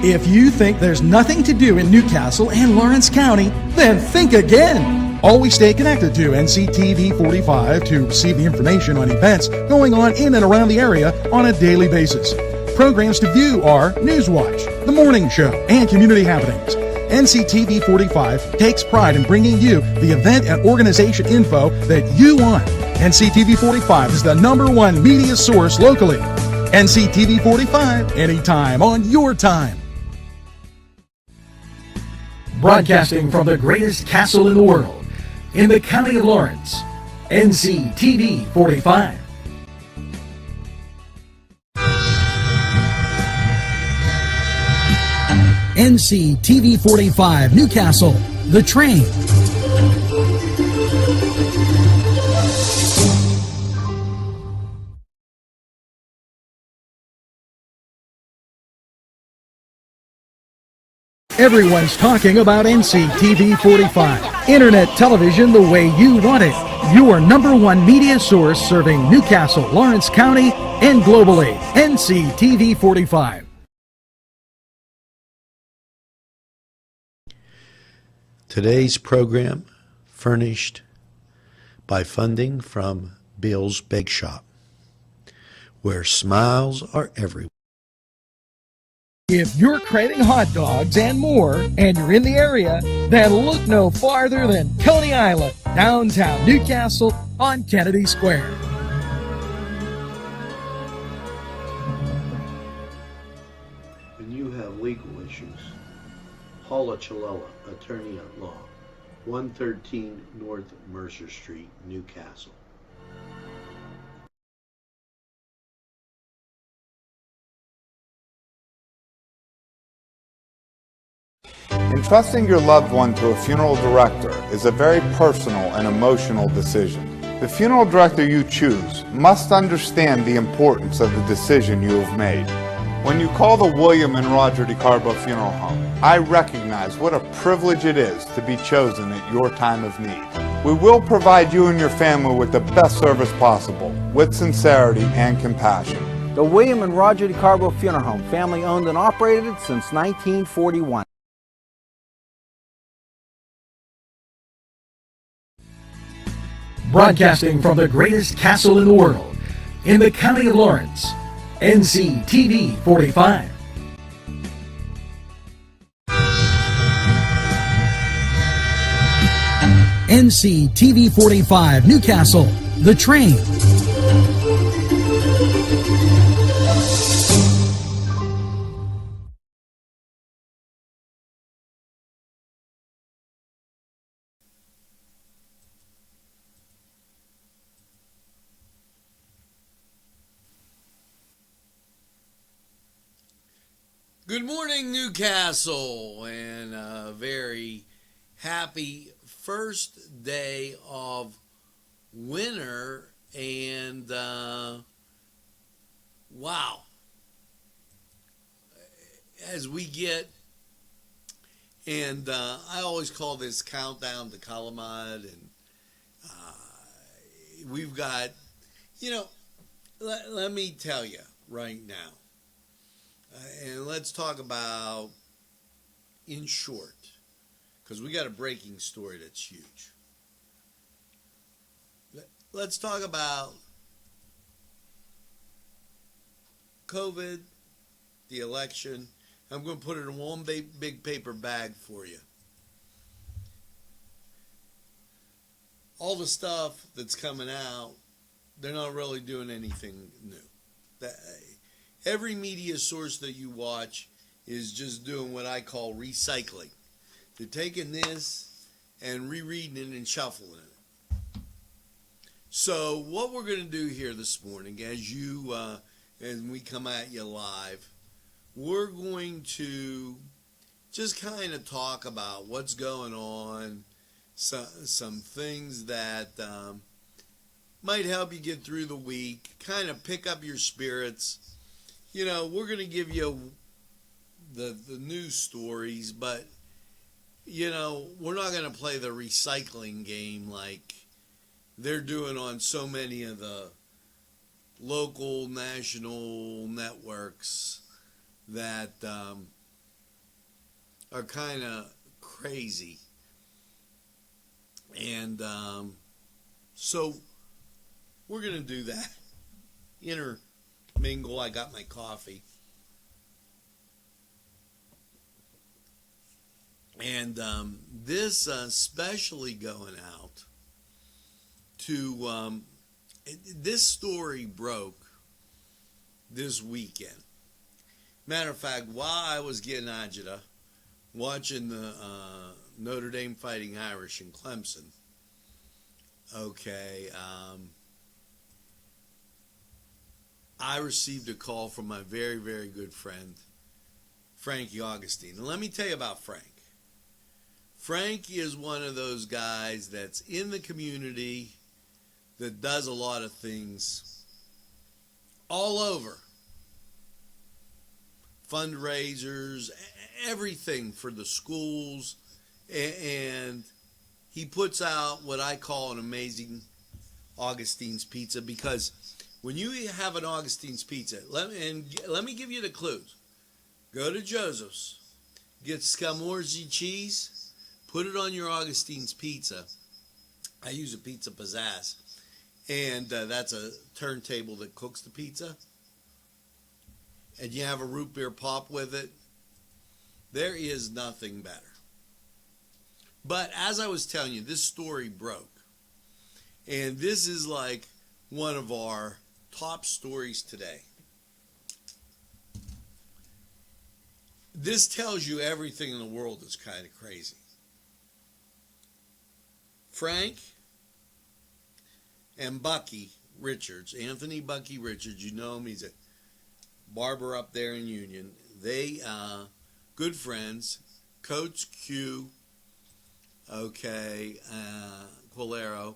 If you think there's nothing to do in Newcastle and Lawrence County, then think again. Always stay connected to NCTV45 to receive the information on events going on in and around the area on a daily basis. Programs to view are Newswatch, The Morning Show, and Community Happenings. NCTV45 takes pride in bringing you the event and organization info that you want. NCTV45 is the #1 media source locally. NCTV45, anytime on your time. Broadcasting from the greatest castle in the world, in the county of Lawrence, NCTV45. NCTV45 Newcastle, The Train. Everyone's talking about NCTV45. Internet television the way you want it. Your #1 media source serving Newcastle, Lawrence County, and globally. NCTV45. Today's program furnished by funding from Bill's Bake Shop, where smiles are everywhere. If you're craving hot dogs and more, and you're in the area, then look no farther than Coney Island, downtown Newcastle on Kennedy Square. When you have legal issues, Paula Chalella, Attorney at Law, 113 North Mercer Street, Newcastle. Entrusting your loved one to a funeral director is a very personal and emotional decision. The funeral director you choose must understand the importance of the decision you have made. When you call the William and Roger DeCarbo Funeral Home, I recognize what a privilege it is to be chosen at your time of need. We will provide you and your family with the best service possible, with sincerity and compassion. The William and Roger DeCarbo Funeral Home, family owned and operated since 1941. Broadcasting from the greatest castle in the world, in the county of Lawrence, NCTV45. NCTV45 Newcastle, The Train. Good morning, Newcastle, and a very happy first day of winter. And wow, as we get, and I always call this countdown to Calamad, and we've got, let me tell you right now. And let's talk about, in short, because we got a breaking story that's huge. Let's talk about COVID, the election. I'm going to put it in one big paper bag for you. All the stuff that's coming out, they're not really doing anything new. Every media source that you watch is just doing what I call recycling. They're taking this and rereading it and shuffling it. So what we're going to do here this morning, as we come at you live, we're going to just kind of talk about what's going on, some things that might help you get through the week, kind of pick up your spirits. We're going to give you the news stories, but, we're not going to play the recycling game like they're doing on so many of the local, national networks that are kind of crazy. And so we're going to do that. Intermingle. I got my coffee. And this especially going out to, this story broke this weekend. Matter of fact, while I was getting agita, watching the Notre Dame Fighting Irish in Clemson, okay, I received a call from my very, very good friend, Frankie Augustine. And let me tell you about Frank. Frank is one of those guys that's in the community that does a lot of things all over. Fundraisers, everything for the schools, and he puts out what I call an amazing Augustine's pizza, because when you have an Augustine's pizza, let me give you the clues. Go to Joseph's, get Scamorzi cheese, put it on your Augustine's pizza. I use a Pizza Pizzazz, and that's a turntable that cooks the pizza. And you have a root beer pop with it. There is nothing better. But as I was telling you, this story broke. And this is like one of our top stories today. This tells you everything in the world is kind of crazy. Frank and Bucky Richards, Anthony Bucky Richards, you know him, he's a barber up there in Union. They, good friends, Coach Q, okay, Quilero,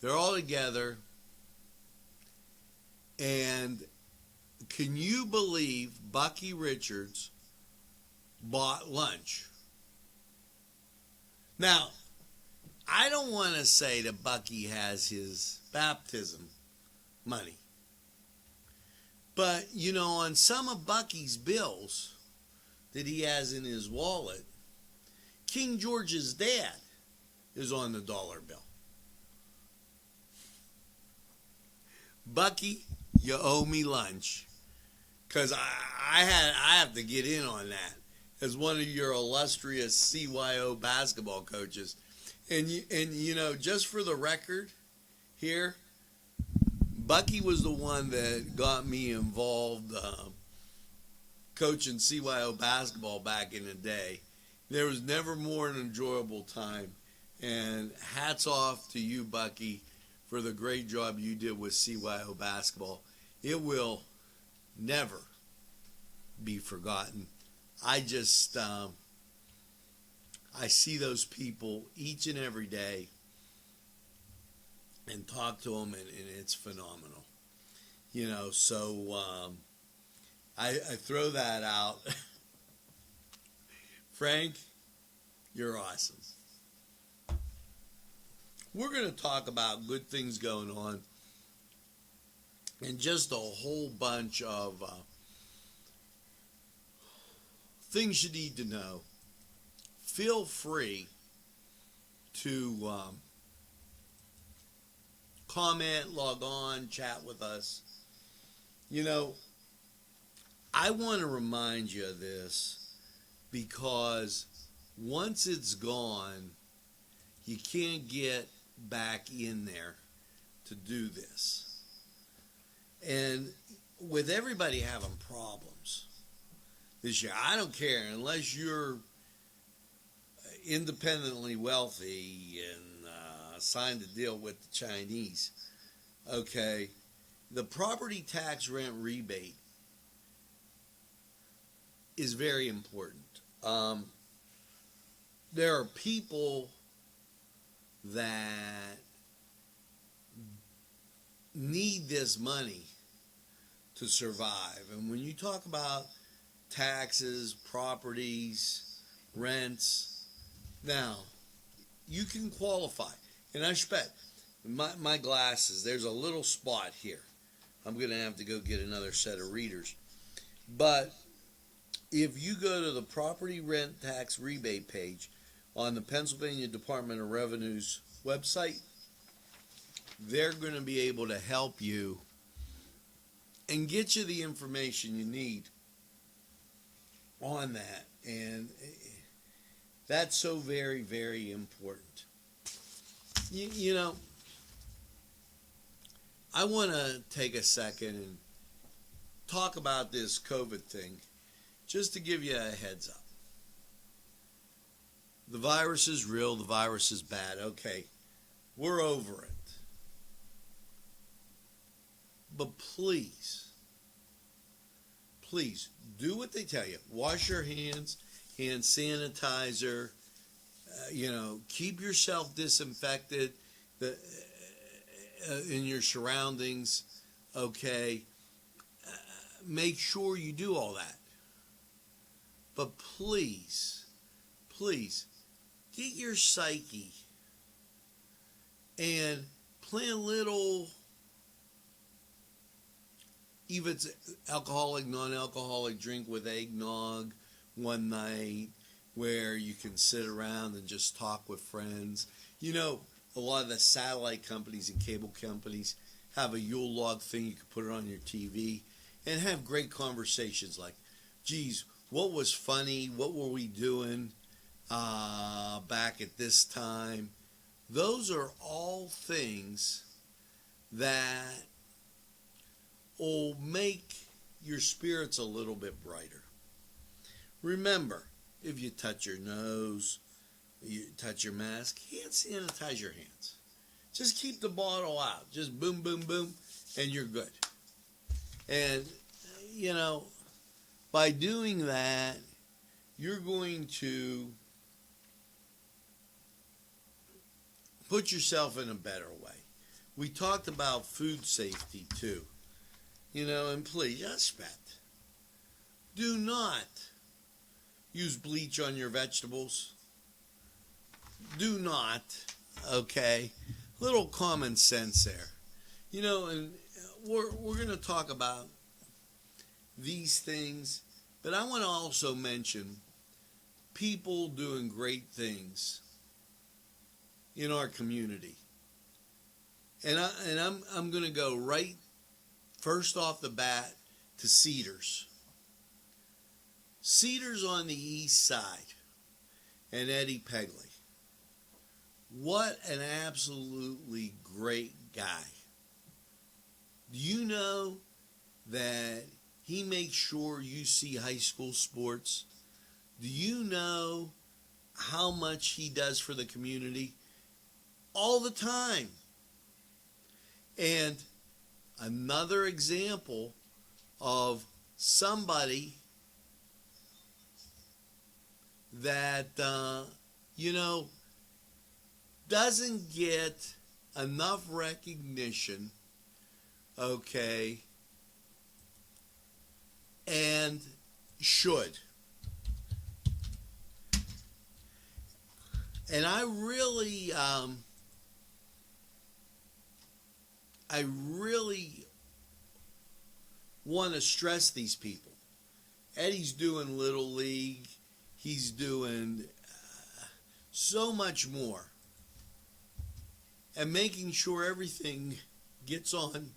they're all together. And can you believe Bucky Richards bought lunch? Now, I don't want to say that Bucky has his baptism money. But, you know, on some of Bucky's bills that he has in his wallet, King George's dad is on the dollar bill. Bucky, you owe me lunch, because I have to get in on that as one of your illustrious CYO basketball coaches. And you know, just for the record here, Bucky was the one that got me involved coaching CYO basketball back in the day. There was never more an enjoyable time. And hats off to you, Bucky, for the great job you did with CYO basketball. It will never be forgotten. I just, I see those people each and every day and talk to them, and it's phenomenal. You know, so I throw that out. Frank, you're awesome. We're going to talk about good things going on and just a whole bunch of things you need to know. Feel free to comment, log on, chat with us. You know, I want to remind you of this because once it's gone, you can't get back in there to do this. And with everybody having problems this year, I don't care, unless you're independently wealthy and signed a deal with the Chinese, okay, the property tax rent rebate is very important. There are people that need this money to survive. And when you talk about taxes, properties, rents, now you can qualify. And I bet my glasses, there's a little spot here. I'm going to have to go get another set of readers. But if you go to the property rent tax rebate page on the Pennsylvania Department of Revenue's website, they're going to be able to help you and get you the information you need on that. And that's so very, very important. You know, I want to take a second and talk about this COVID thing, just to give you a heads up. The virus is real, the virus is bad. Okay, we're over it. But please do what they tell you. Wash your hands, hand sanitizer, keep yourself disinfected in your surroundings, okay? Make sure you do all that. But please, get your psyche and plan a little, even if it's alcoholic, non-alcoholic drink with eggnog one night where you can sit around and just talk with friends. You know, a lot of the satellite companies and cable companies have a Yule log thing. You can put it on your TV and have great conversations like, geez, what was funny? What were we doing back at this time? Those are all things that will make your spirits a little bit brighter. Remember, if you touch your nose, you touch your mask, hand sanitize your hands. Just keep the bottle out. Just boom, boom, boom, and you're good. And, by doing that, you're going to put yourself in a better way. We talked about food safety too. And please, respect. Do not use bleach on your vegetables. Do not, okay? Little common sense there. And we're going to talk about these things, but I want to also mention people doing great things in our community. And I'm going to go right first off the bat to Cedars. Cedars on the east side and Eddie Pegley. What an absolutely great guy. Do you know that he makes sure you see high school sports? Do you know how much he does for the community? All the time. And another example of somebody that, doesn't get enough recognition, okay, and should. And I really want to stress these people. Eddie's doing Little League. He's doing so much more. And making sure everything gets on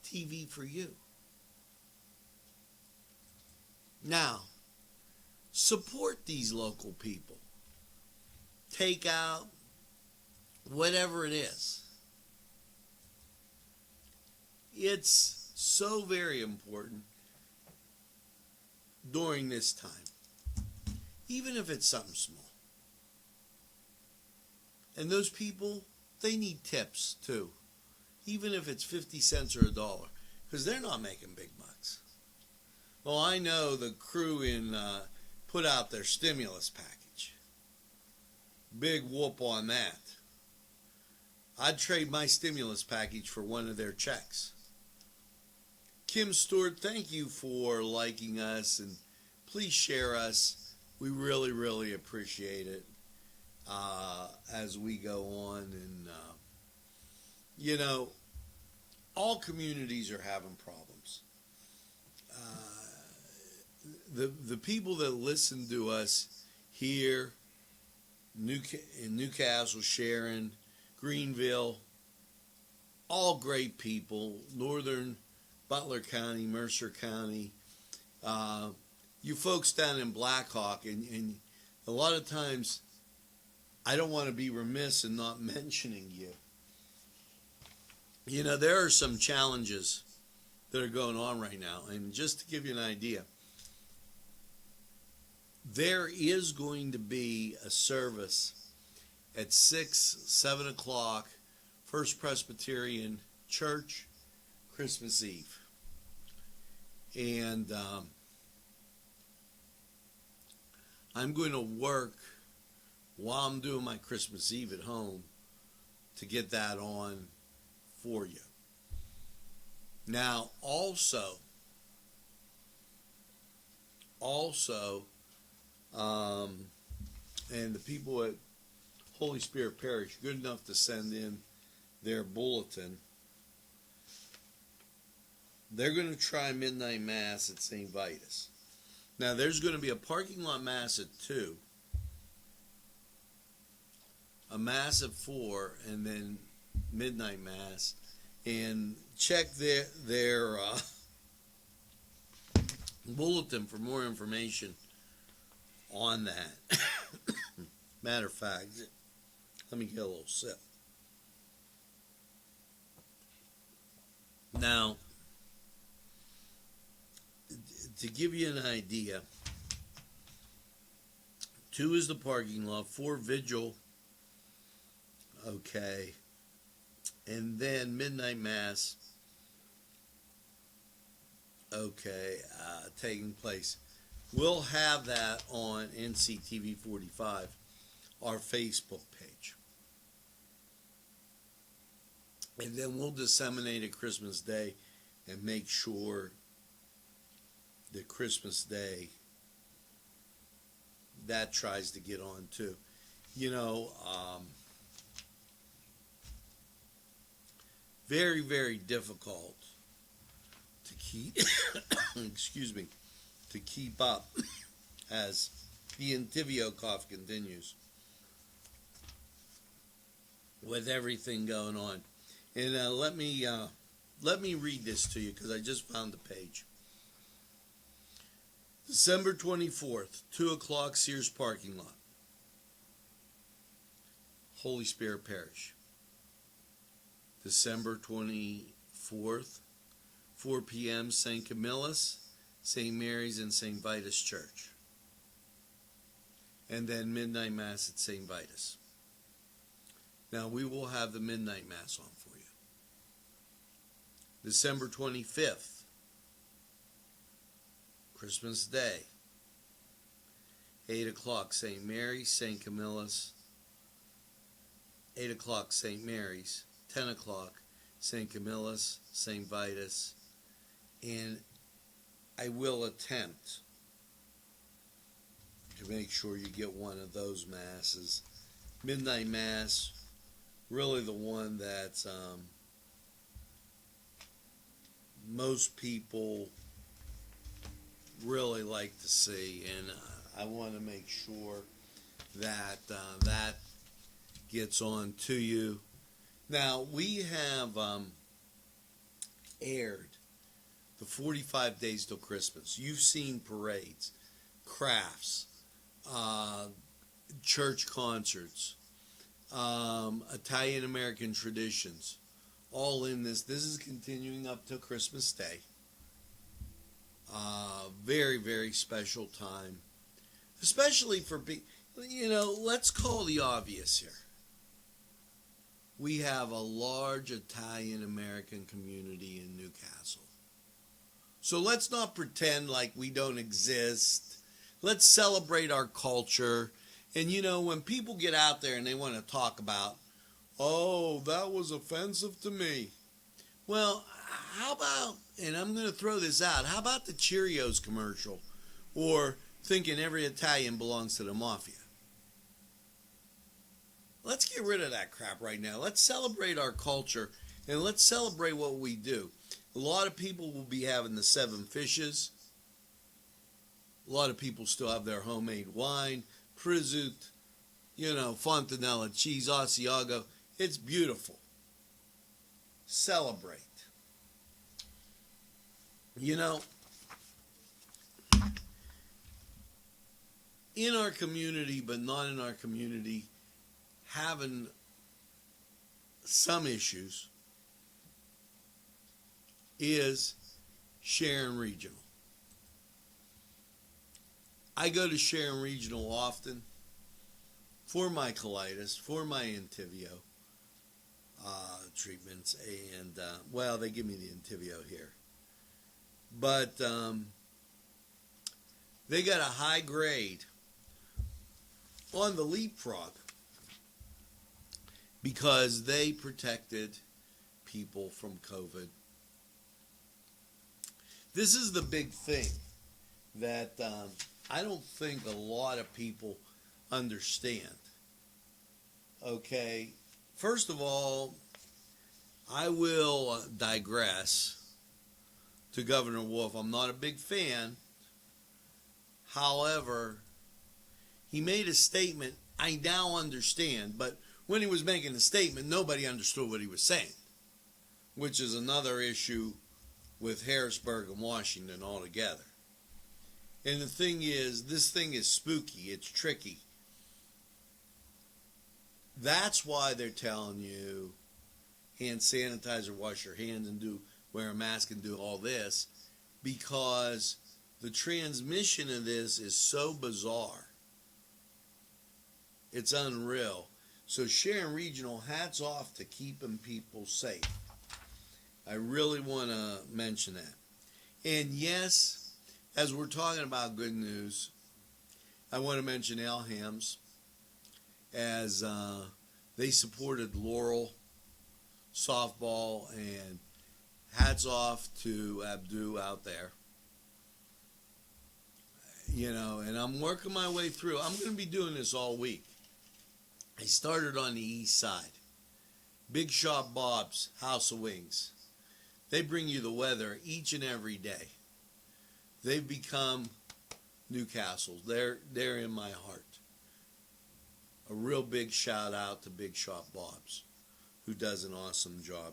TV for you. Now, support these local people. Take out whatever it is. It's so very important during this time. Even if it's something small. And those people, they need tips too. Even if it's 50 cents or $1. Because they're not making big bucks. Well, I know the crew put out their stimulus package. Big whoop on that. I'd trade my stimulus package for one of their checks. Kim Stewart, thank you for liking us, and please share us. We really, really appreciate it as we go on. And, all communities are having problems. the people that listen to us here in Newcastle, Sharon, Greenville, all great people, Northern Butler County, Mercer County, you folks down in Blackhawk, and a lot of times I don't want to be remiss in not mentioning you. You know, there are some challenges that are going on right now, and just to give you an idea, there is going to be a service at 7 o'clock, First Presbyterian Church, Christmas Eve. And I'm going to work while I'm doing my Christmas Eve at home to get that on for you. Now, also, and the people at Holy Spirit Parish, good enough to send in their bulletin, they're going to try midnight mass at St. Vitus. Now, there's going to be a parking lot mass at 2, a mass at 4, and then midnight mass. And check their bulletin for more information on that. Matter of fact, let me get a little sip. Now, to give you an idea, 2 is the parking lot, 4 vigil, okay, and then midnight mass, okay, taking place. We'll have that on Nctv45, our Facebook page. And then we'll disseminate it Christmas Day and make sure that Christmas Day that tries to get on too. You know, very, very difficult to keep, excuse me, to keep up as the Entivio cough continues with everything going on. And let me read this to you because I just found the page. December 24th, 2 o'clock, Sears parking lot, Holy Spirit Parish. December 24th, 4 p.m., St. Camillus, St. Mary's, and St. Vitus Church. And then midnight mass at St. Vitus. Now, we will have the midnight mass on for you. December 25th, Christmas Day, 8 o'clock, St. Mary's, St. Camillus, 8 o'clock, St. Mary's, 10 o'clock, St. Camillus, St. Vitus, and I will attempt to make sure you get one of those masses. Midnight Mass, really the one that's most people really like to see, and I want to make sure that that gets on to you. Now, we have aired the 45 Days Till Christmas. You've seen parades, crafts, church concerts, Italian-American traditions, all in this. This is continuing up till Christmas Day. Very, very special time, especially for people. You know, let's call the obvious here. We have a large Italian-American community in Newcastle. So let's not pretend like we don't exist. Let's celebrate our culture. And, you know, when people get out there and they want to talk about, oh, that was offensive to me. Well, how about, and I'm going to throw this out, how about the Cheerios commercial? Or thinking every Italian belongs to the mafia? Let's get rid of that crap right now. Let's celebrate our culture, and let's celebrate what we do. A lot of people will be having the 7 fishes. A lot of people still have their homemade wine, prosciutto, fontanella cheese, Asiago. It's beautiful. Celebrate. In our community, but not in our community, having some issues is Sharon Regional. I go to Sharon Regional often for my colitis, for my Entyvio treatments, and they give me the Entyvio here. But they got a high grade on the Leapfrog because they protected people from COVID. This is the big thing that I don't think a lot of people understand. Okay, first of all, I will digress to Governor Wolf. I'm not a big fan. However, he made a statement I now understand, but when he was making the statement, nobody understood what he was saying, which is another issue with Harrisburg and Washington altogether. And the thing is, this thing is spooky. It's tricky. That's why they're telling you hand sanitizer, wash your hands, and wear a mask and do all this, because the transmission of this is so bizarre. It's unreal. So Sharon Regional, hats off to keeping people safe. I really want to mention that. And yes, as we're talking about good news, I want to mention Alhams, as they supported Laurel softball, and hats off to Abdu out there. And I'm working my way through. I'm going to be doing this all week. I started on the east side. Big Shop Bob's House of Wings. They bring you the weather each and every day. They've become Newcastle's. They're in my heart. A real big shout out to Big Shop Bob's, who does an awesome job.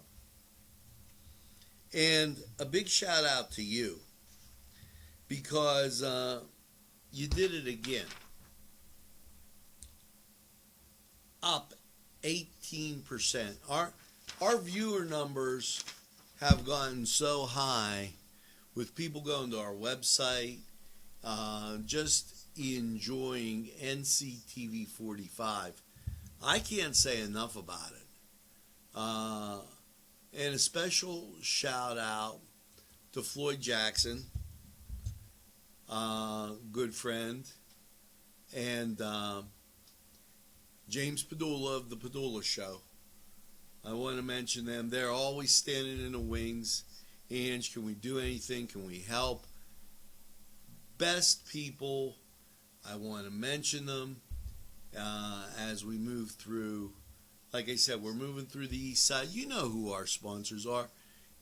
And a big shout out to you, because you did it again. Up 18%. Our viewer numbers have gotten so high with people going to our website, just enjoying Nctv45. I can't say enough about it. And a special shout out to Floyd Jackson, good friend, and James Padula of the Padula Show. I want to mention them. They're always standing in the wings. Ange, can we do anything? Can we help? Best people. I want to mention them as we move through. Like I said, we're moving through the east side. You know who our sponsors are,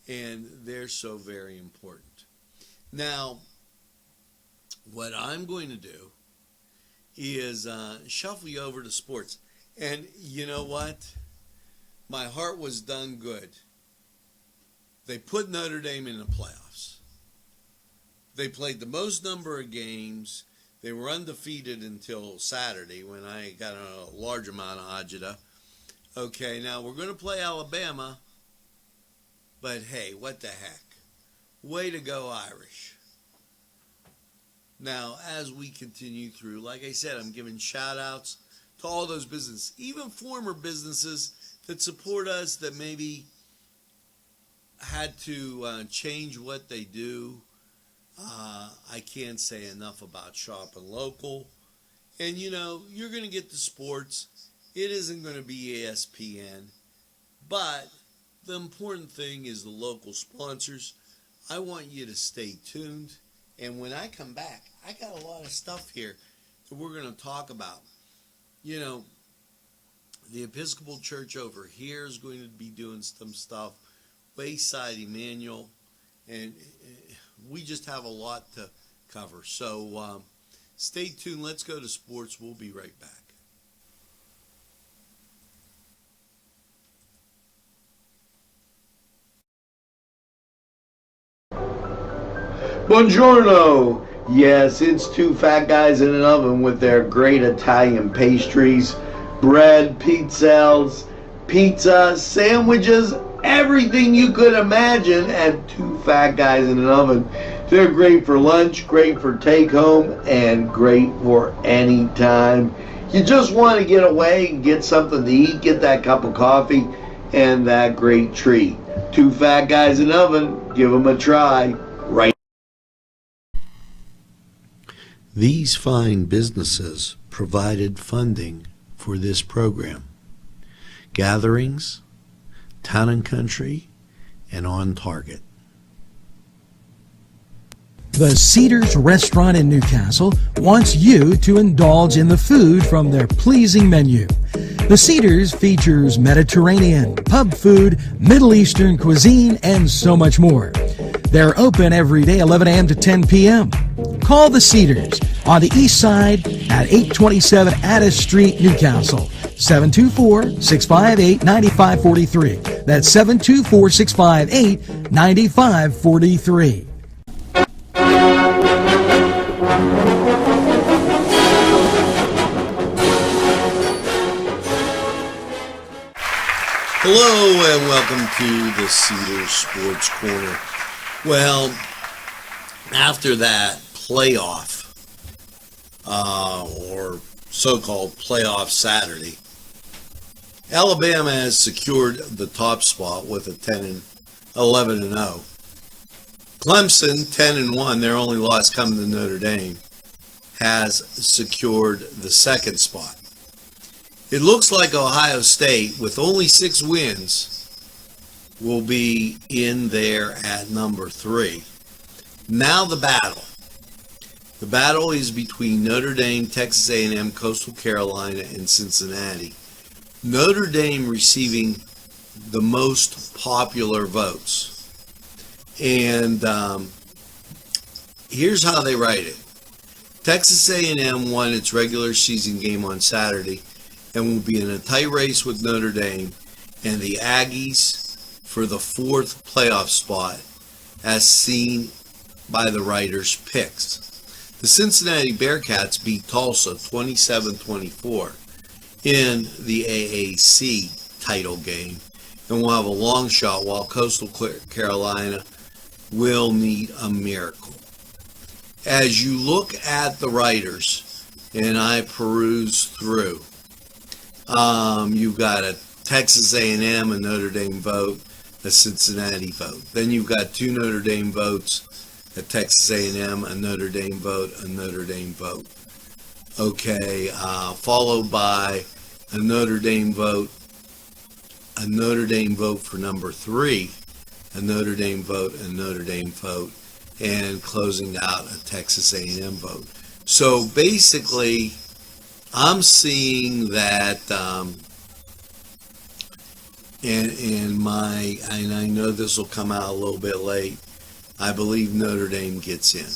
and they're so very important. Now, what I'm going to do is shuffle you over to sports. And you know what? My heart was done good. They put Notre Dame in the playoffs. They played the most number of games. They were undefeated until Saturday, when I got a large amount of agita. Okay, now we're going to play Alabama, but hey, what the heck? Way to go, Irish. Now, as we continue through, like I said, I'm giving shout-outs to all those businesses, even former businesses that support us, that maybe had to change what they do. I can't say enough about shopping local. And, you're going to get the sports. It isn't going to be ESPN. But the important thing is the local sponsors. I want you to stay tuned. And when I come back, I got a lot of stuff here that we're going to talk about. The Episcopal Church over here is going to be doing some stuff. Wayside Emmanuel. And we just have a lot to cover. So stay tuned. Let's go to sports. We'll be right back. Buongiorno! Yes, it's two fat guys in an oven with their great Italian pastries, bread, pizzelles, pizza, sandwiches, everything you could imagine at two fat guys in an oven. They're great for lunch, great for take home, and great for any time. You just want to get away and get something to eat, get that cup of coffee, and that great treat. Two fat guys in an oven, give them a try. Right. These fine businesses provided funding for this program. Gatherings, Town and Country, and On Target. The Cedars Restaurant in Newcastle wants you to indulge in the food from their pleasing menu. The Cedars features Mediterranean, pub food, Middle Eastern cuisine, and so much more. They're open every day 11 a.m. to 10 p.m. Call the Cedars on the east side at 827 Addis Street, Newcastle. 724-658-9543. That's 724-658-9543. Hello and welcome to the Cedars Sports Corner. Well, after that playoff, or so-called playoff Saturday, Alabama has secured the top spot with a 11-0. Clemson, 10-1, their only loss coming to Notre Dame, has secured the second spot. It looks like Ohio State, with only 6 wins, will be in there at number 3. Now the battle. The battle is between Notre Dame, Texas A&M, Coastal Carolina, and Cincinnati. Notre Dame receiving the most popular votes. And here's how they write it. Texas A&M won its regular season game on Saturday and will be in a tight race with Notre Dame and the Aggies for the 4th playoff spot, as seen by the writers' picks. The Cincinnati Bearcats beat Tulsa 27-24 in the AAC title game and will have a long shot, while Coastal Carolina will need a miracle. As you look at the writers, and I peruse through, you've got a Texas A&M, a Notre Dame vote, a Cincinnati vote. Then you've got 2 Notre Dame votes, a Texas A&M, a Notre Dame vote, a Notre Dame vote. Okay, followed by a Notre Dame vote for number 3, a Notre Dame vote, a Notre Dame vote, and closing out a Texas A&M vote. So basically, I'm seeing that, and I know this will come out a little bit late, I believe Notre Dame gets in.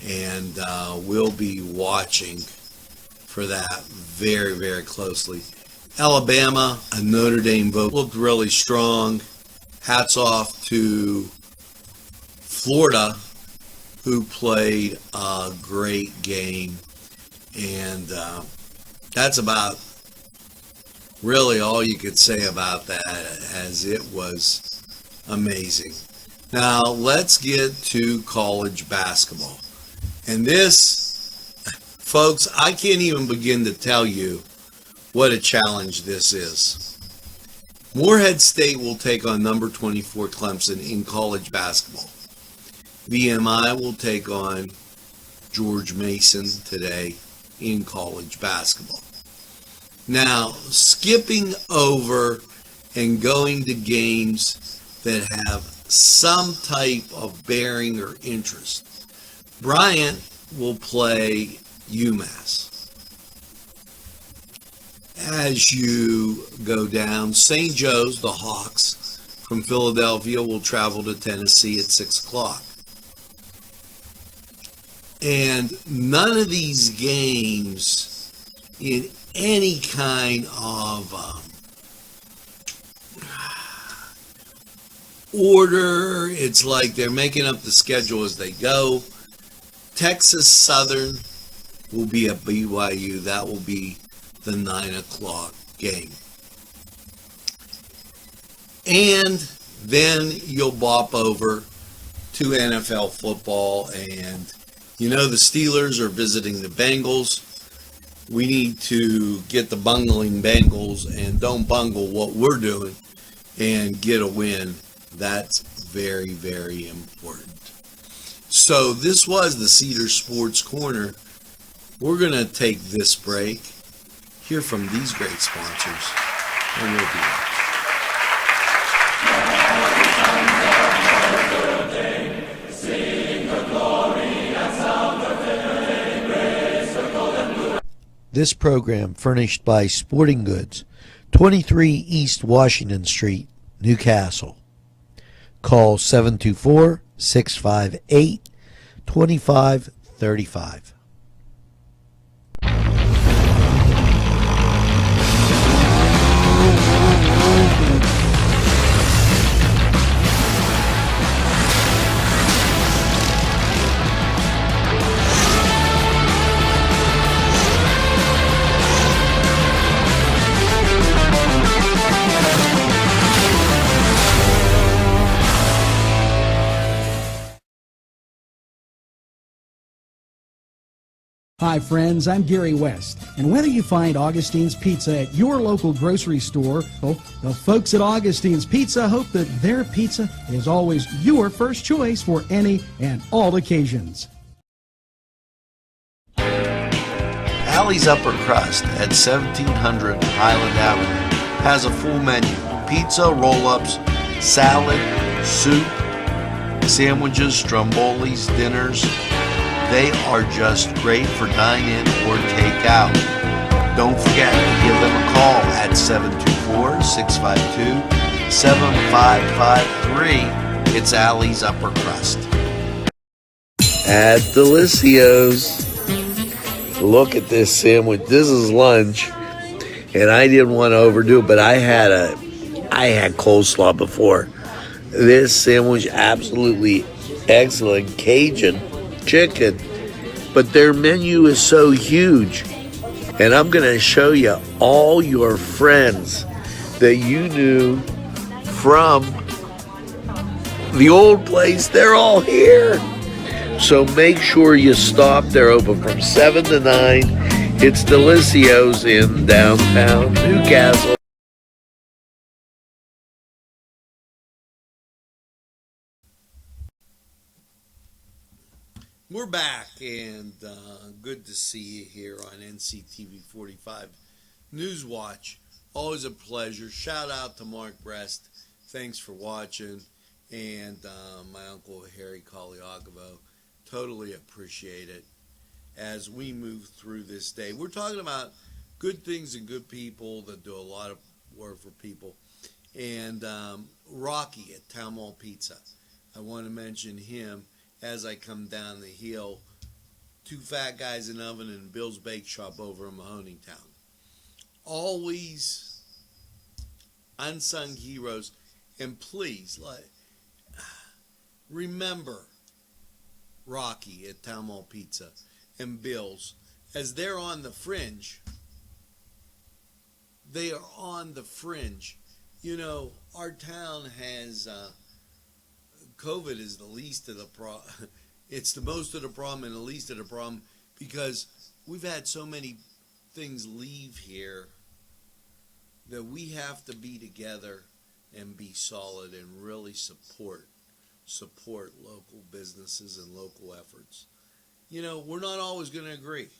And we'll be watching for that very, very closely. Alabama, a Notre Dame vote, looked really strong. Hats off to Florida, who played a great game. And that's about really all you could say about that, as it was amazing. Now let's get to college basketball. And this, folks, I can't even begin to tell you what a challenge this is. Morehead State will take on number 24 Clemson in college basketball. VMI will take on George Mason today in college basketball. Now, skipping over and going to games that have some type of bearing or interest. Bryant will play UMass. As you go down, St. Joe's, the Hawks from Philadelphia, will travel to Tennessee at 6 o'clock. And none of these games in any kind of order, it's like they're making up the schedule as they go. Texas Southern will be at BYU. That will be the 9 o'clock game. And then you'll bop over to NFL football, and you know the Steelers are visiting the Bengals. We need to get the bungling Bengals and don't bungle what we're doing and get a win. That's very, very important. So this was the Cedar Sports Corner. We're going to take this break, hear from these great sponsors, and we'll be back. This program furnished by Sporting Goods, 23 East Washington Street, Newcastle. Call 724-658-2535. Hi friends, I'm Gary West, and whether you find Augustine's Pizza at your local grocery store, well, the folks at Augustine's Pizza hope that their pizza is always your first choice for any and all occasions. Allie's Upper Crust at 1700 Highland Avenue has a full menu: pizza, roll-ups, salad, soup, sandwiches, strombolis, dinners. They are just great for dine-in or take-out. Don't forget to give them a call at 724-652-7553. It's Allie's Upper Crust. At Delicios. Look at this sandwich. This is lunch, and I didn't want to overdo it, but I had coleslaw before. This sandwich, absolutely excellent. Cajun chicken, but their menu is so huge, and I'm going to show you all your friends that you knew from the old place. They're all here, so make sure you stop. They're open from 7 to 9. It's Delicios in downtown Newcastle. We're back, and good to see you here on Nctv45 Newswatch. Always a pleasure. Shout out to Mark Brest. Thanks for watching. And my uncle Harry Kaliakovo. Totally appreciate it as we move through this day. We're talking about good things and good people that do a lot of work for people. And Rocky at Town Mall Pizza. I want to mention him as I come down the hill. Two Fat Guys in Oven and Bill's Bake Shop over in Mahoning Town. Always unsung heroes. And please, remember Rocky at Town Mall Pizza and Bill's, as they're on the fringe. They are on the fringe. You know, our town has COVID is the least of the problem. It's the most of the problem and the least of the problem, because we've had so many things leave here that we have to be together and be solid and really support local businesses and local efforts. You know, we're not always going to agree,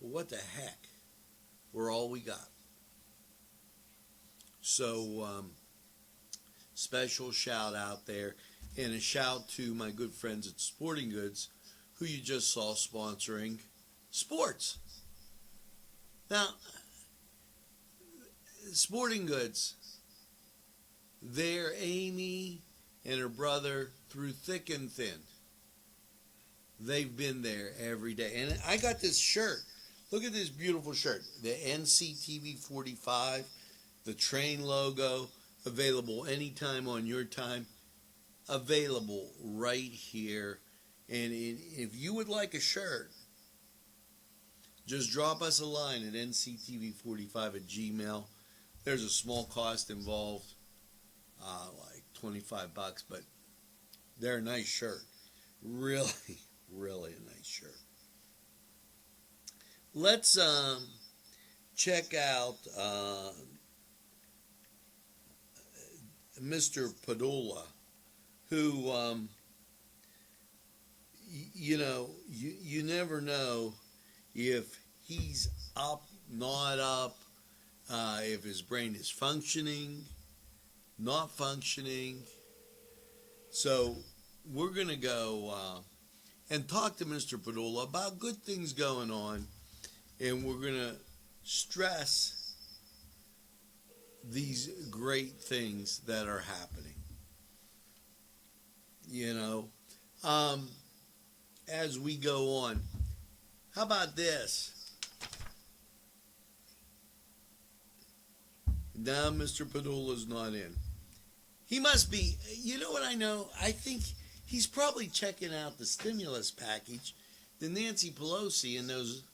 but what the heck? We're all we got. So, special shout out there, and a shout to my good friends at Sporting Goods, who you just saw sponsoring sports. Now, Sporting Goods, there Amy and her brother, through thick and thin, They've been there every day. And I got this shirt. Look at this beautiful shirt. The Nctv45, the train logo, available anytime on your time. Available right here. And if you would like a shirt, just drop us a line at nctv45@gmail. There's a small cost involved, like $25, but they're a nice shirt. Really, really a nice shirt. Let's check out Mr. Padula, who, you never know if he's up, not up, if his brain is functioning, not functioning. So we're going to go and talk to Mr. Padula about good things going on, and we're going to stress these great things that are happening. As we go on. How about this? Now Mr. Padula's not in. He must be, you know what I know? I think he's probably checking out the stimulus package that Nancy Pelosi and those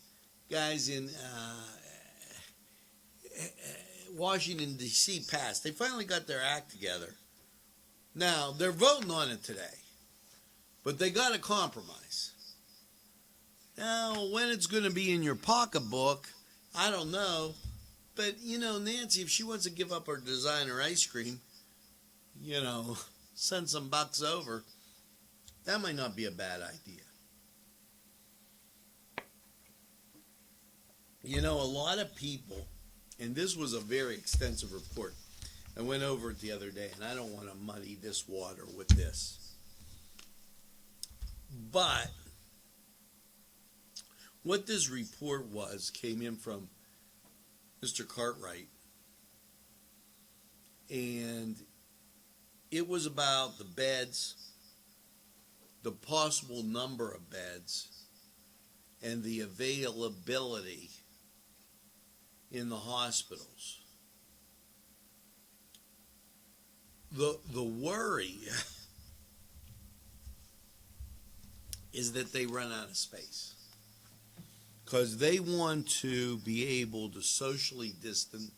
guys in Washington, D.C. passed. They finally got their act together. Now, they're voting on it today, but they got a compromise. Now, when it's going to be in your pocketbook, I don't know. But, Nancy, if she wants to give up her designer ice cream, send some bucks over, that might not be a bad idea. A lot of people, and this was a very extensive report. I went over it the other day, and I don't want to muddy this water with this. But what this report came in from Mr. Cartwright, and it was about the beds, the possible number of beds, and the availability in the hospitals. The worry is that they run out of space, because they want to be able to socially distance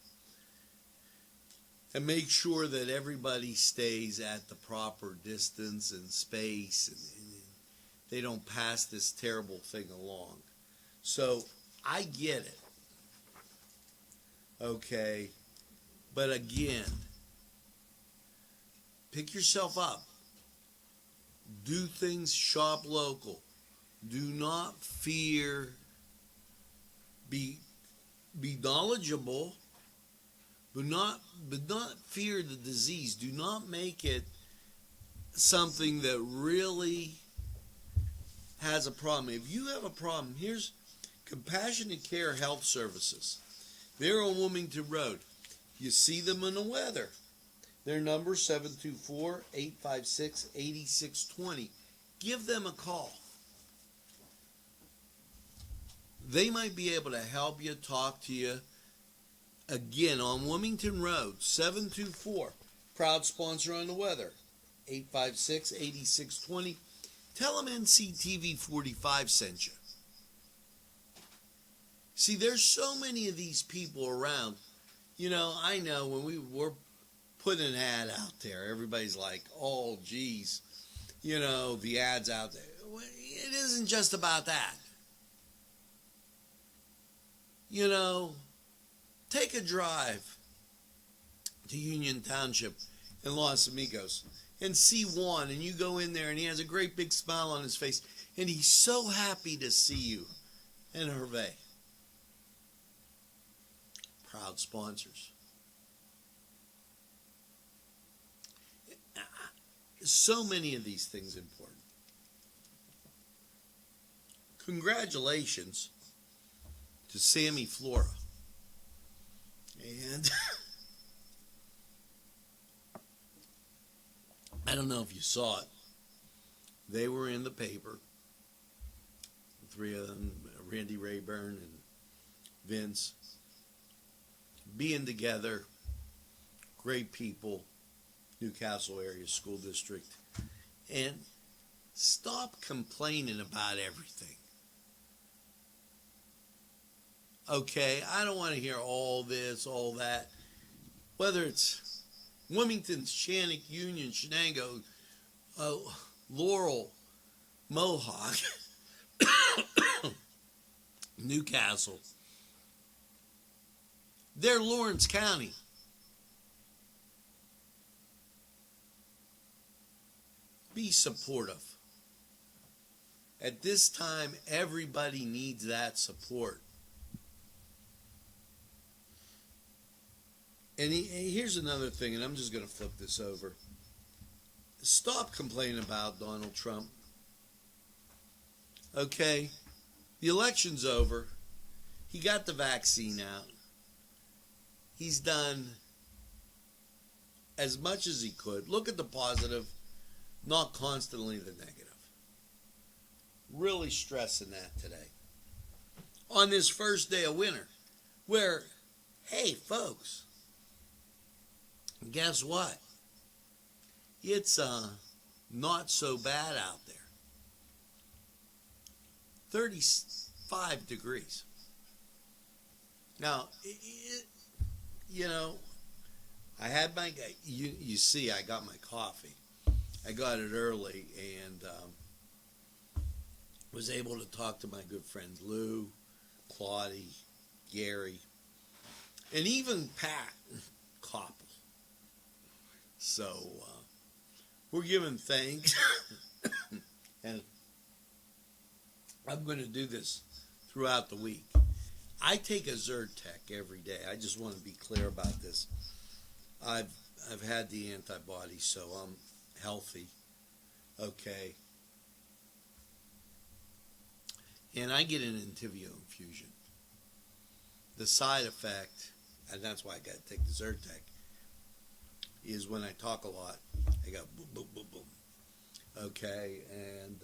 and make sure that everybody stays at the proper distance and space, and they don't pass this terrible thing along. So I get it. Okay. But again, pick yourself up. Do things, shop local. Do not fear. Be knowledgeable, but not fear the disease. Do not make it something that really has a problem. If you have a problem, here's Compassionate Care Health Services. They're on Wilmington Road. You see them in the weather. Their number 724-856-8620. Give them a call. They might be able to help you, talk to you. Again, on Wilmington Road, 724, proud sponsor on the weather, 856-8620. Tell them Nctv45 sent you. See, there's so many of these people around. I know when we were putting an ad out there, everybody's like, oh, geez, the ad's out there. It isn't just about that. Take a drive to Union Township in Los Amigos and see Juan, and you go in there and he has a great big smile on his face, and he's so happy to see you. And Hervé, proud sponsors. So many of these things important. Congratulations to Sammy Flora. And I don't know if you saw it. They were in the paper. three of them, Randy Rayburn and Vince, being together, great people, Newcastle area school district, and stop complaining about everything. Okay, I don't want to hear all this, all that. Whether it's Wilmington, Shannick, Union, Shenango, Laurel, Mohawk, Newcastle, they're Lawrence County. Be supportive. At this time, everybody needs that support. And here's another thing, and I'm just going to flip this over. Stop complaining about Donald Trump. Okay? The election's over. He got the vaccine out. He's done as much as he could. Look at the positive, not constantly the negative. Really stressing that today. On this first day of winter, where, hey, folks, guess what? It's not so bad out there. 35 degrees. Now, you know, I had my, you see, I got my coffee. I got it early and was able to talk to my good friends Lou, Claudie, Gary, and even Pat Koppel. So we're giving thanks, and I'm going to do this throughout the week. I take a Zyrtec every day. I just want to be clear about this. I've had the antibodies, so I'm healthy. Okay. And I get an Nctv infusion. The side effect, and that's why I got to take the Zyrtec, is when I talk a lot, I go boom, boom, boom, boom. Okay, and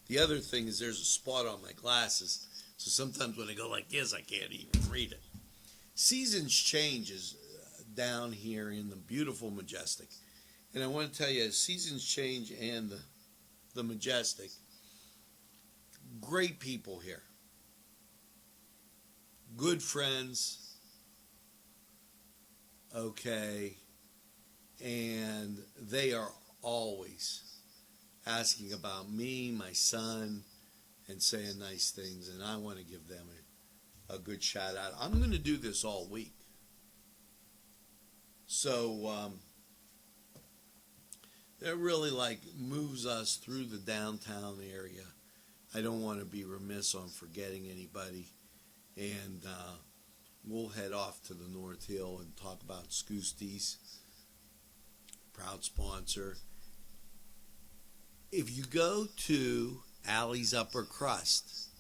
the other thing is there's a spot on my glasses, so sometimes when I go like this, I can't even read it. Seasons changes down here in the beautiful Majestic. And I want to tell you, Seasons Change and the Majestic, great people here. Good friends. Okay. And they are always asking about me, my son, and saying nice things. And I want to give them a good shout out. I'm going to do this all week. So, that really moves us through the downtown area. I don't want to be remiss on forgetting anybody. And we'll head off to the North Hill and talk about Scoosties, proud sponsor. If you go to Alley's Upper Crust,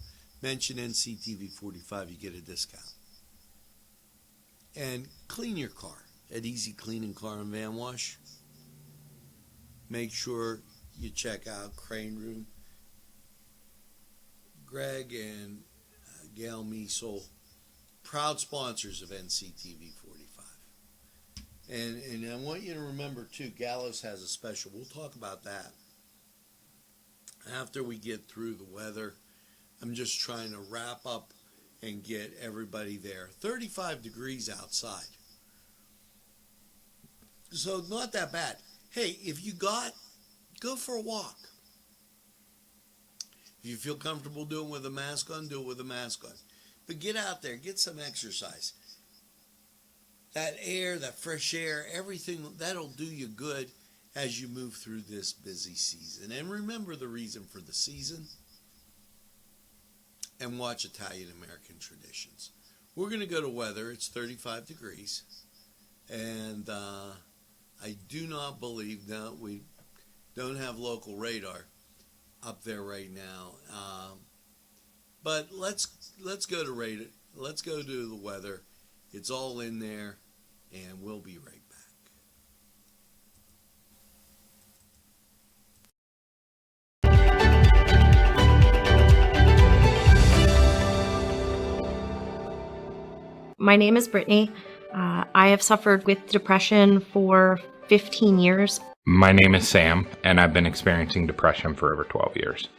mention Nctv45, you get a discount. And clean your car at Easy Cleaning Car and Van Wash. Make sure you check out Crane Room. Greg and Gail Measel, proud sponsors of Nctv45. And I want you to remember, too, Gallows has a special. We'll talk about that after we get through the weather. I'm just trying to wrap up and get everybody there. 35 degrees outside. So not that bad. Hey, if you go for a walk. If you feel comfortable doing it with a mask on, do it with a mask on. But get out there, get some exercise. That air, that fresh air, everything, that'll do you good as you move through this busy season. And remember the reason for the season. And watch Italian-American traditions. We're going to go to weather. It's 35 degrees. And I do not believe that we don't have local radar up there right now. But let's go to radar. Let's go to the weather. It's all in there, and we'll be right back. My name is Brittany. I have suffered with depression for 15 years. My name is Sam, and I've been experiencing depression for over 12 years.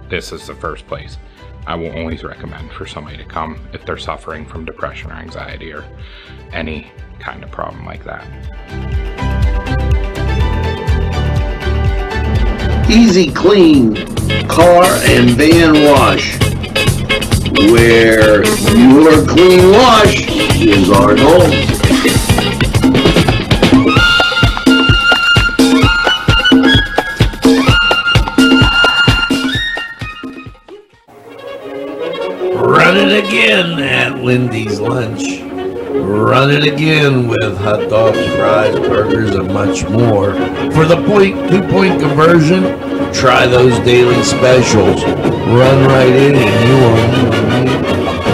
This is the first place I will always recommend for somebody to come if they're suffering from depression or anxiety or any kind of problem like that. Easy Clean Car and Van Wash, where your clean wash is our goal. Run it again at Lindy's Lunch. Run it again with hot dogs, fries, burgers, and much more. For the 2-point conversion, try those daily specials. Run right in and you won't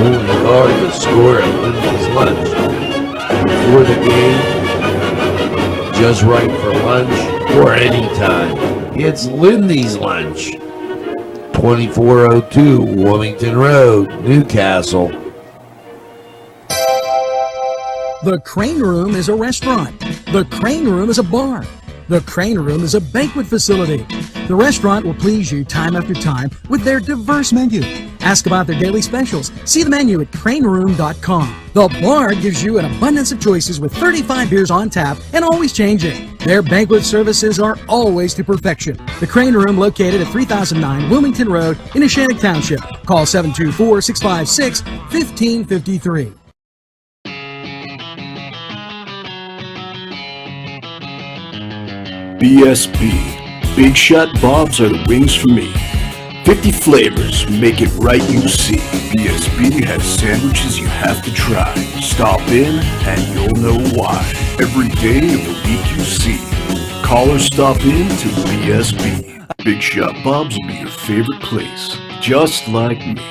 only guard the score at Lindy's Lunch. Before the game, just right for lunch, or anytime. It's Lindy's Lunch. 2402 Wilmington Road, Newcastle. The Crane Room is a restaurant. The Crane Room is a bar. The Crane Room is a banquet facility. The restaurant will please you time after time with their diverse menu. Ask about their daily specials. See the menu at craneroom.com. The bar gives you an abundance of choices with 35 beers on tap and always changing. Their banquet services are always to perfection. The Crane Room, located at 3009 Wilmington Road in Neshannock Township. Call 724-656-1553. BSB. Big Shot Bobs are the wings for me. 50 flavors, make it right, you see. BSB has sandwiches you have to try. Stop in and you'll know why. Every day of the week you see. Call or stop in to BSB. Big Shot Bobs will be your favorite place, just like me.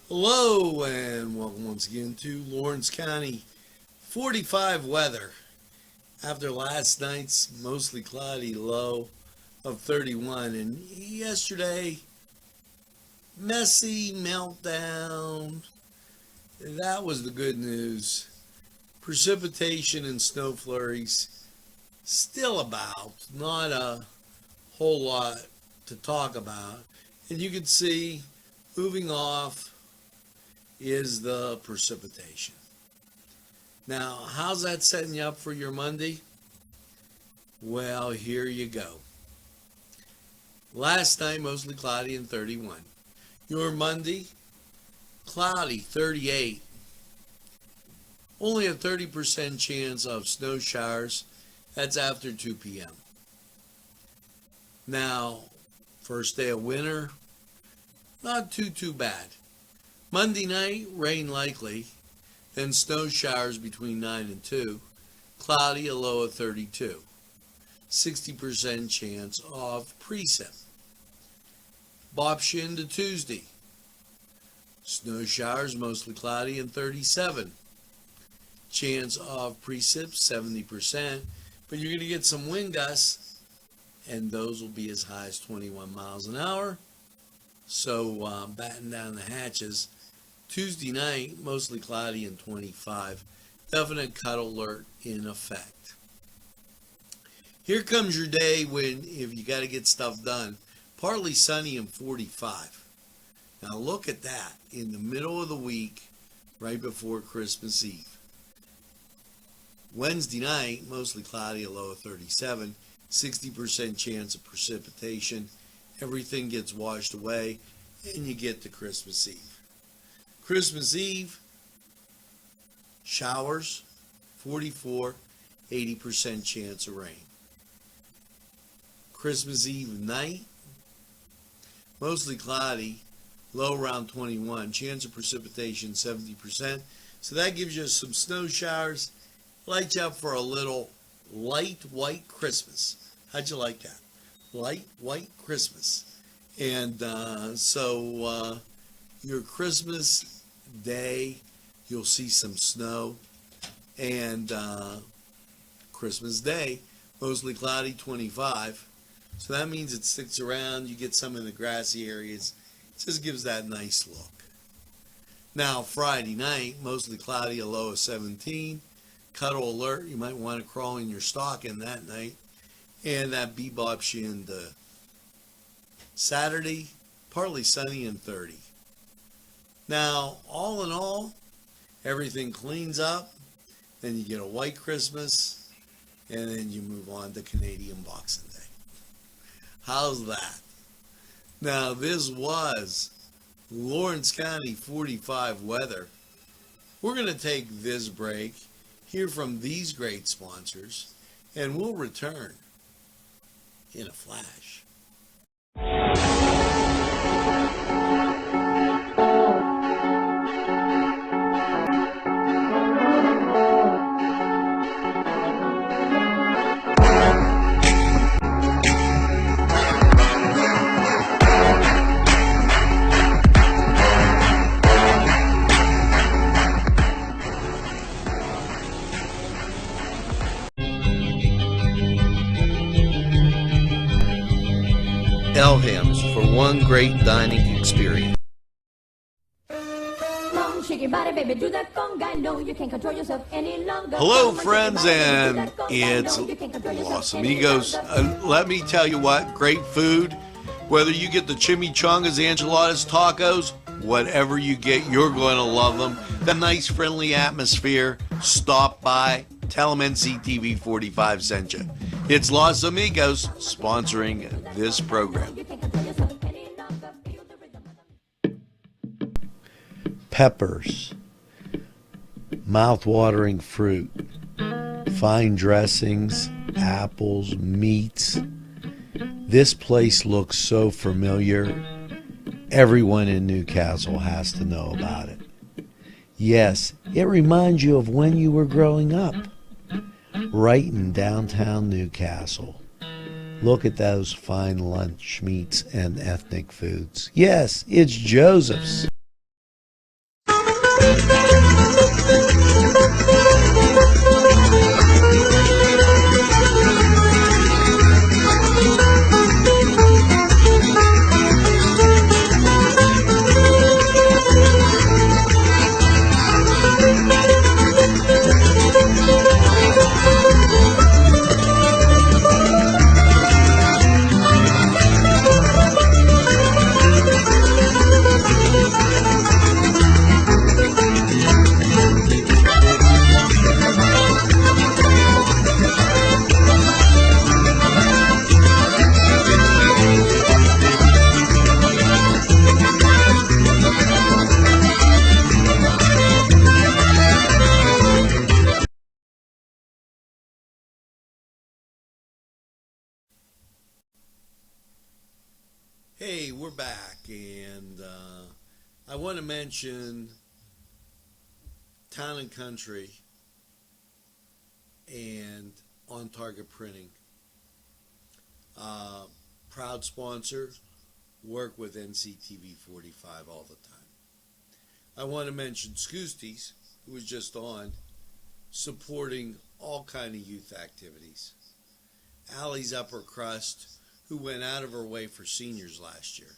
Hello and welcome once again to Lawrence County 45 weather. After last night's mostly cloudy low of 31, and yesterday messy meltdown. That was the good news. Precipitation and snow flurries still about, not a whole lot to talk about. And you can see moving off is the precipitation. Now, how's that setting you up for your Monday? Well, here you go. Last night, mostly cloudy and 31. Your Monday, cloudy, 38. Only a 30% chance of snow showers. That's after 2 p.m. Now, first day of winter, not too bad. Monday night, rain likely, then snow showers between 9 and 2, cloudy, a low of 32, 60% chance of precip. Bobshin to Tuesday, snow showers, mostly cloudy, and 37, chance of precip, 70%, but you're going to get some wind gusts, and those will be as high as 21 miles an hour, so batten down the hatches. Tuesday night, mostly cloudy and 25. Definite cut alert in effect. Here comes your day when, if you got to get stuff done, partly sunny and 45. Now look at that, in the middle of the week, right before Christmas Eve. Wednesday night, mostly cloudy, a low of 37, 60% chance of precipitation. Everything gets washed away, and you get to Christmas Eve. Christmas Eve, showers, 44, 80% chance of rain. Christmas Eve night, mostly cloudy, low around 21, chance of precipitation 70%. So that gives you some snow showers, lights out for a little light white Christmas. How'd you like that? Light white Christmas. And so your Christmas day, you'll see some snow, and Christmas Day, mostly cloudy, 25. So that means it sticks around. You get some in the grassy areas. It just gives that nice look. Now, Friday night, mostly cloudy, a low of 17. Cuddle alert. You might want to crawl in your stocking that night. And that bebops you into Saturday, partly sunny and 30. Now, all in all, everything cleans up. Then you get a white Christmas. And then you move on to Canadian Boxing Day. How's that? Now, this was Lawrence County 45 weather. We're going to take this break, hear from these great sponsors, and we'll return in a flash. Elham's for one great dining experience. Hello, friends, and it's Los Amigos. Let me tell you what, great food. Whether you get the chimichangas, enchiladas, tacos, whatever you get, you're going to love them. The nice, friendly atmosphere. Stop by. Tell them NCTV45 sent you. It's Los Amigos sponsoring this program. Peppers, mouth-watering fruit, fine dressings, apples, meats. This place looks so familiar. Everyone in Newcastle has to know about it. Yes, it reminds you of when you were growing up, right in downtown Newcastle. Look at those fine lunch meats and ethnic foods. Yes, it's Joseph's. Hey, we're back, and I want to mention Town and Country and On Target Printing. Proud sponsor, work with NCTV45 all the time. I want to mention Scoosties, who was just on, supporting all kind of youth activities. Allie's Upper Crust, who went out of her way for seniors last year.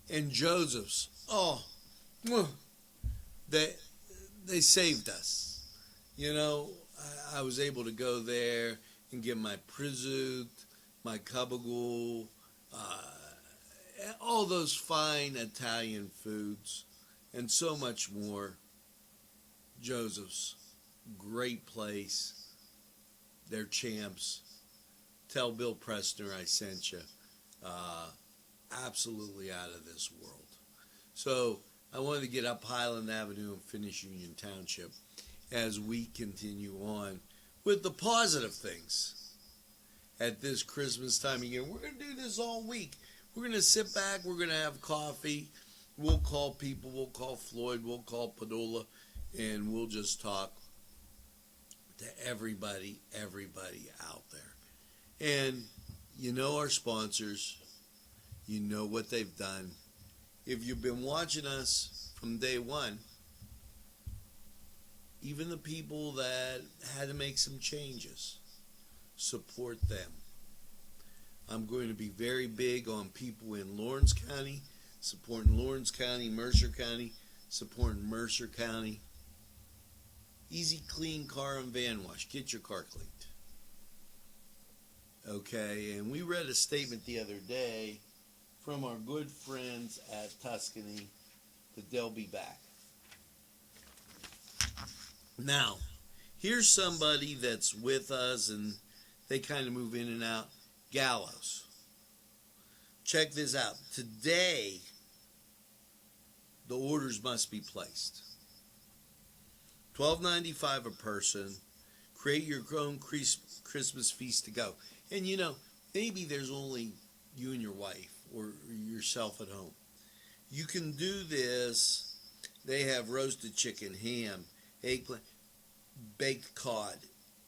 And Joseph's, they saved us. You know, I was able to go there and get my prisut, my kabagul, all those fine Italian foods, and so much more. Joseph's, great place. They're champs. Tell Bill Prestner I sent you. Absolutely out of this world. So I wanted to get up Highland Avenue and finish Union Township as we continue on with the positive things at this Christmas time of year. We're going to do this all week. We're going to sit back. We're going to have coffee. We'll call people. We'll call Floyd. We'll call Padula. And we'll just talk to everybody out there. And you know our sponsors, you know what they've done. If you've been watching us from day one, even the people that had to make some changes, support them. I'm going to be very big on people in Lawrence County, supporting Lawrence County, Mercer County, supporting Mercer County. Easy, clean car and van wash. Get your car cleaned. Okay, and we read a statement the other day from our good friends at Tuscany that they'll be back. Now, here's somebody that's with us and they kind of move in and out. Gallows. Check this out. Today, the orders must be placed. $12.95 a person. Create your own Christmas feast to go. And you know, maybe there's only you and your wife or yourself at home. You can do this. They have roasted chicken, ham, eggplant, baked cod.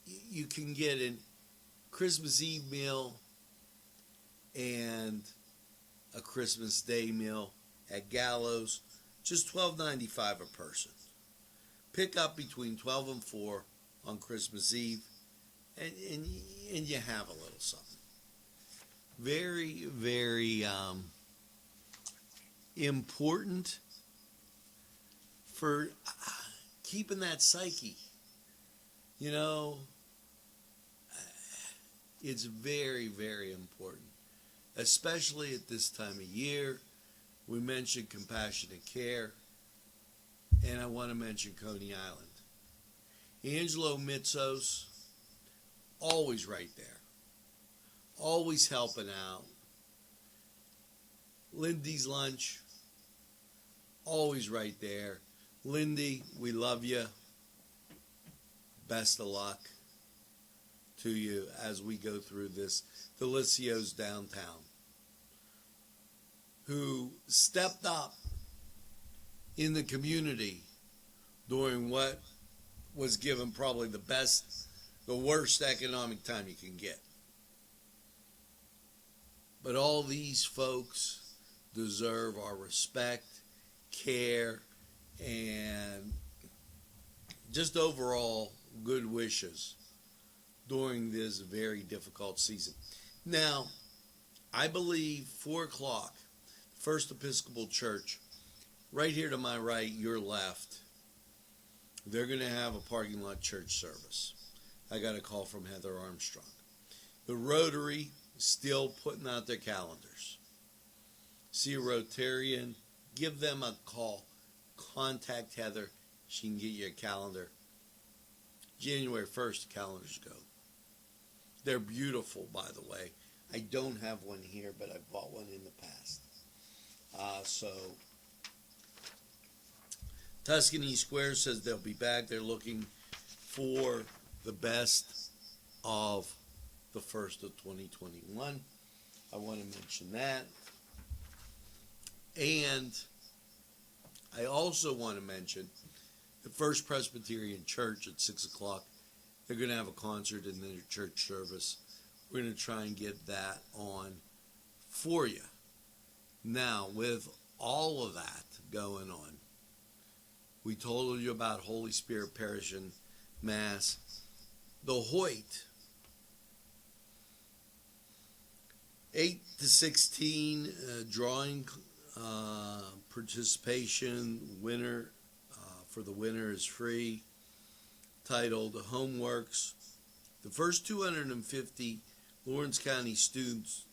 You can get a Christmas Eve meal and a Christmas Day meal at Gallows. Just $12.95 a person. Pick up between 12 and 4 on Christmas Eve, and you have a little something. Very, very important for keeping that psyche. You know, it's very, very important, especially at this time of year. We mentioned compassionate care, and I want to mention Coney Island. Angelo Mitzos, always right there, always helping out. Lindy's Lunch, always right there. Lindy, we love you. Best of luck to you as we go through this. Delicio's downtown, who stepped up in the community during what was given probably the worst economic time you can get. But all these folks deserve our respect, care, and just overall good wishes during this very difficult season. Now, I believe 4 o'clock, First Episcopal Church, right here to my right, your left, they're going to have a parking lot church service. I got a call from Heather Armstrong. The Rotary is still putting out their calendars. See a Rotarian, give them a call. Contact Heather. She can get you a calendar. January 1st, the calendars go. They're beautiful, by the way. I don't have one here, but I bought one in the past. So Tuscany Square says they'll be back. They're looking for the best of the first of 2021. I want to mention that. And I also want to mention the First Presbyterian Church at 6 o'clock. They're going to have a concert in their church service. We're going to try and get that on for you. Now, with all of that going on, we told you about Holy Spirit Parish and Mass. The Hoyt, 8 to 16 drawing participation. Winner for the winner is free. Titled Homeworks. The first 250 Lawrence County students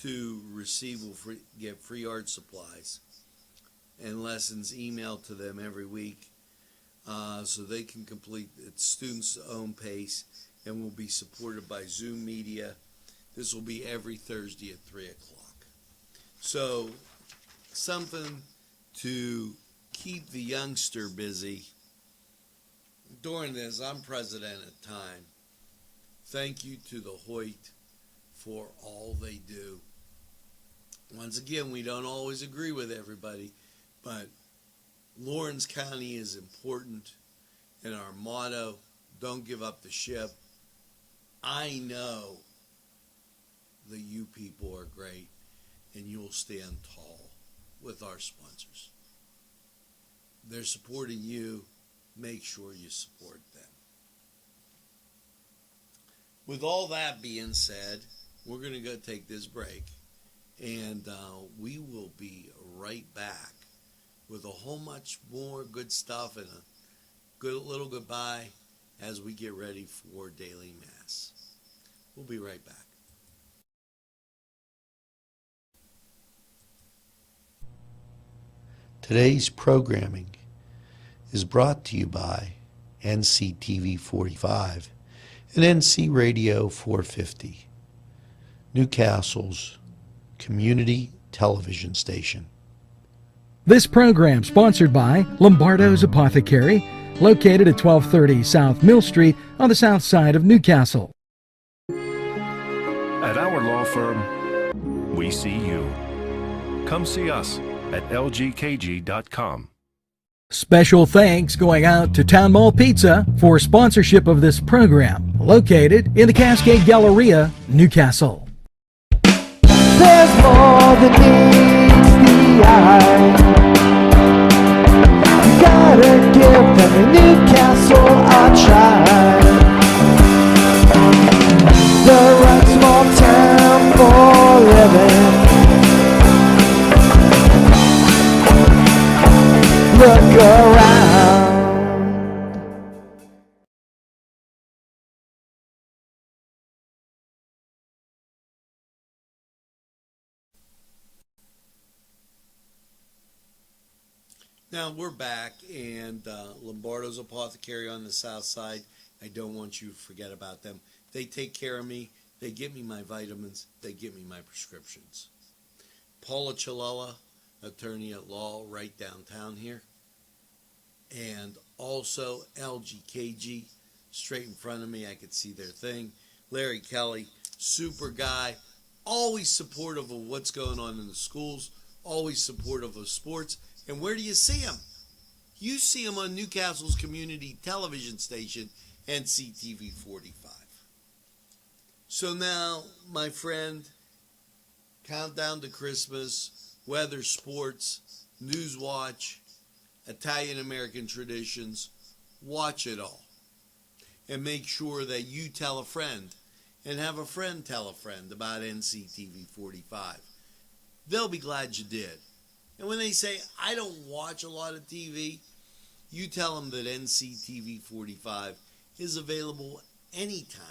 to receive will get free art supplies and lessons emailed to them every week, so they can complete at students' own pace, and will be supported by Zoom Media. This will be every Thursday at 3 o'clock. So something to keep the youngster busy during this unprecedented time. Thank you to the Hoyt for all they do. Once again, we don't always agree with everybody, but Lawrence County is important, and our motto, don't give up the ship. I know that you people are great, and you'll stand tall with our sponsors. They're supporting you, make sure you support them. With all that being said, we're going to go take this break, and we will be right back with a whole much more good stuff and a good little goodbye as we get ready for daily mass. We'll be right back. Today's programming is brought to you by Nctv45 and NC Radio 450, Newcastle's community television station. This program sponsored by Lombardo's Apothecary, located at 1230 South Mill Street on the south side of Newcastle. At our law firm, we see you. Come see us at lgkg.com. Special thanks going out to Town Mall Pizza for sponsorship of this program, located in the Cascade Galleria, Newcastle. There's more than meets the eye. You gotta give them in Newcastle a try. The right small town for living. Look around. Now we're back, and Lombardo's Apothecary on the south side. I don't want you to forget about them. They take care of me. They get me my vitamins. They get me my prescriptions. Paula Chilella, attorney at law, right downtown here. And also LGKG, straight in front of me. I could see their thing. Larry Kelly, super guy, always supportive of what's going on in the schools, always supportive of sports. And where do you see him? You see him on Newcastle's community television station, Nctv45. So now, my friend, countdown to Christmas, weather, sports, Newswatch, Italian-American traditions, watch it all. And make sure that you tell a friend and have a friend tell a friend about Nctv45. They'll be glad you did. And when they say, I don't watch a lot of TV, you tell them that Nctv45 is available anytime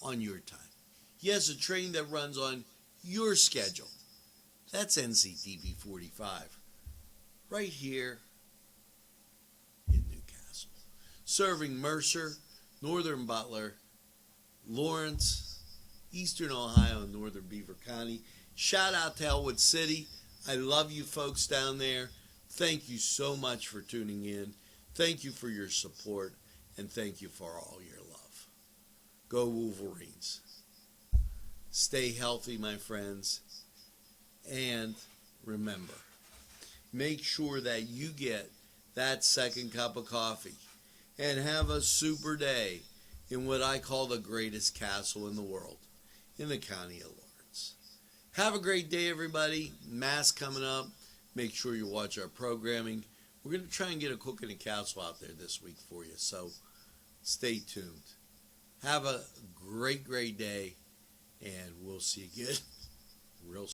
on your time. He has a train that runs on your schedule. That's Nctv45. Right here in Newcastle. Serving Mercer, Northern Butler, Lawrence, Eastern Ohio, and Northern Beaver County. Shout out to Elwood City. I love you folks down there. Thank you so much for tuning in. Thank you for your support, and thank you for all your love. Go Wolverines. Stay healthy, my friends. And remember, make sure that you get that second cup of coffee and have a super day in what I call the greatest castle in the world, in the county of Lawrence. Have a great day, everybody. Mass coming up. Make sure you watch our programming. We're going to try and get a cook in a castle out there this week for you, so stay tuned. Have a great, great day, and we'll see you again real soon.